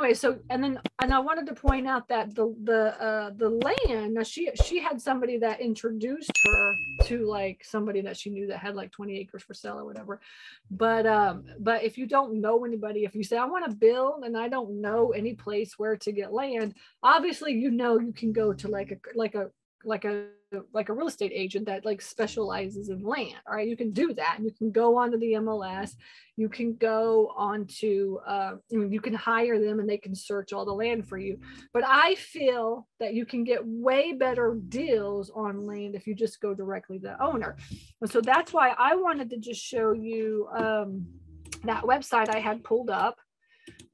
anyway, so and I wanted to point out that the land, now she had somebody that introduced her to like somebody that she knew that had like 20 acres for sale or whatever. But if you don't know anybody, if you say I want to build and I don't know any place where to get land, obviously you can go to like a real estate agent that like specializes in land. All right, you can do that, and you can go onto the MLS. You can go onto you can hire them and they can search all the land for you. But I feel that you can get way better deals on land if you just go directly to the owner. And so that's why I wanted to just show you that website I had pulled up.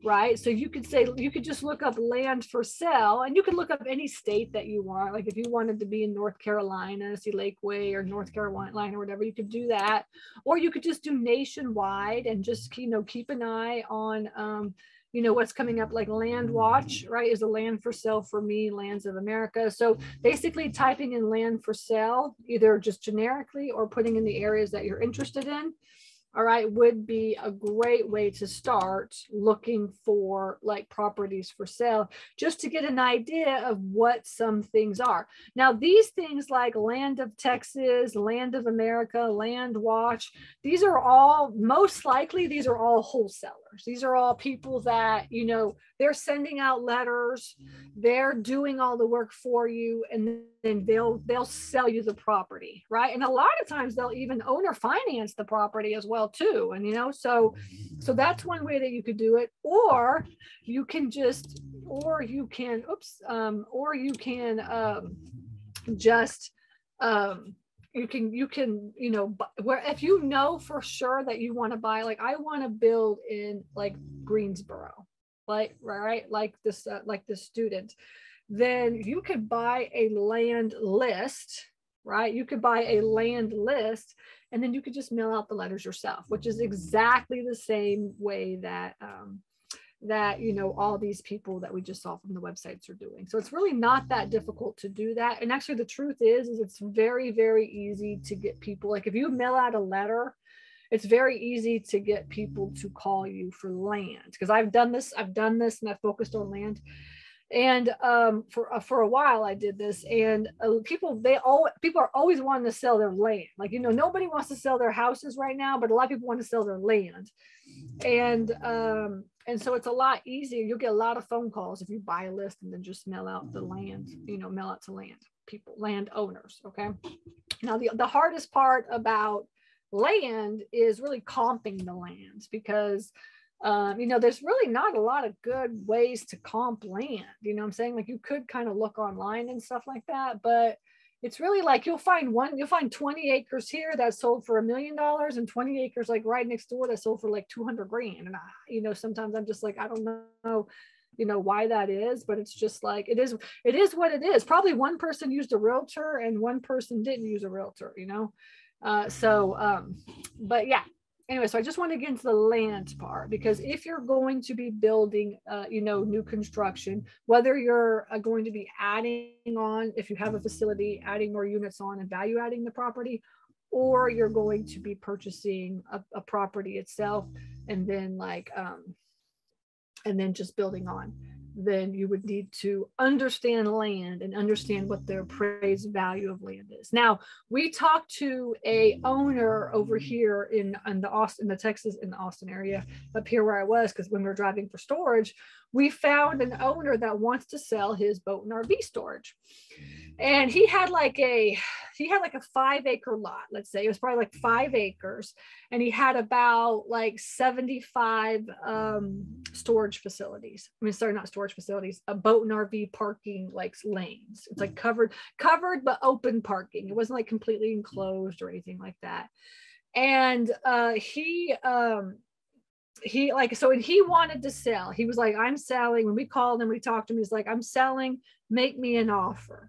Right, so you could just look up land for sale, and you could look up any state that you want. Like if you wanted to be in North Carolina, see Lakeway or North Carolina or whatever, you could do that. Or you could just do nationwide and just keep an eye on what's coming up. Like Land Watch, right, is a land for sale for me, Lands of America. So basically typing in land for sale, either just generically or putting in the areas that you're interested in, all right, would be a great way to start looking for like properties for sale, just to get an idea of what some things are. Now, these things like Land of Texas, Land of America, Land Watch, these are all, most likely, these are all wholesalers. These are all people that, they're sending out letters, they're doing all the work for you, and then they'll sell you the property, right? And a lot of times they'll even owner finance the property as well too. And so that's one way that you could do it. Or you can just where if you know for sure that you want to buy, like I want to build in like Greensboro, like this student, then you could buy a land list, right? You could buy a land list, and then you could just mail out the letters yourself, which is exactly the same way that all these people that we just saw from the websites are doing. So it's really not that difficult to do that. And actually the truth is it's very, very easy to get people. Like if you mail out a letter, it's very easy to get people to call you for land, because I've done this and I've focused on land. And for a while I did this, and people are always wanting to sell their land. Like, nobody wants to sell their houses right now, but a lot of people want to sell their land. And so it's a lot easier. You'll get a lot of phone calls if you buy a list and then just mail out the land, mail out to land owners. Okay. Now the hardest part about land is really comping the lands, because there's really not a lot of good ways to comp land. What I'm saying? Like you could kind of look online and stuff like that, but it's really like you'll find 20 acres here that sold for $1 million, and 20 acres like right next door that sold for like 200 grand. And sometimes I'm just like, I don't know, why that is, but it's just like, it is what it is. Probably one person used a realtor and one person didn't use a realtor, but yeah. Anyway, so I just want to get into the land part, because if you're going to be building, new construction, whether you're going to be adding on, if you have a facility, adding more units on and value adding the property, or you're going to be purchasing a property itself and then and then just building on, then you would need to understand land and understand what the appraised value of land is. Now, we talked to a owner over here in the Austin area, up here where I was, because when we were driving for storage, we found an owner that wants to sell his boat and RV storage. And he had like a 5-acre lot, let's say. It was probably like 5 acres. And he had about like 75 storage facilities. Not storage facilities, a boat and RV parking like lanes. It's like covered, but open parking. It wasn't like completely enclosed or anything like that. And he wanted to sell. He was like, I'm selling. When we called him, we talked to him, he's like, I'm selling, make me an offer.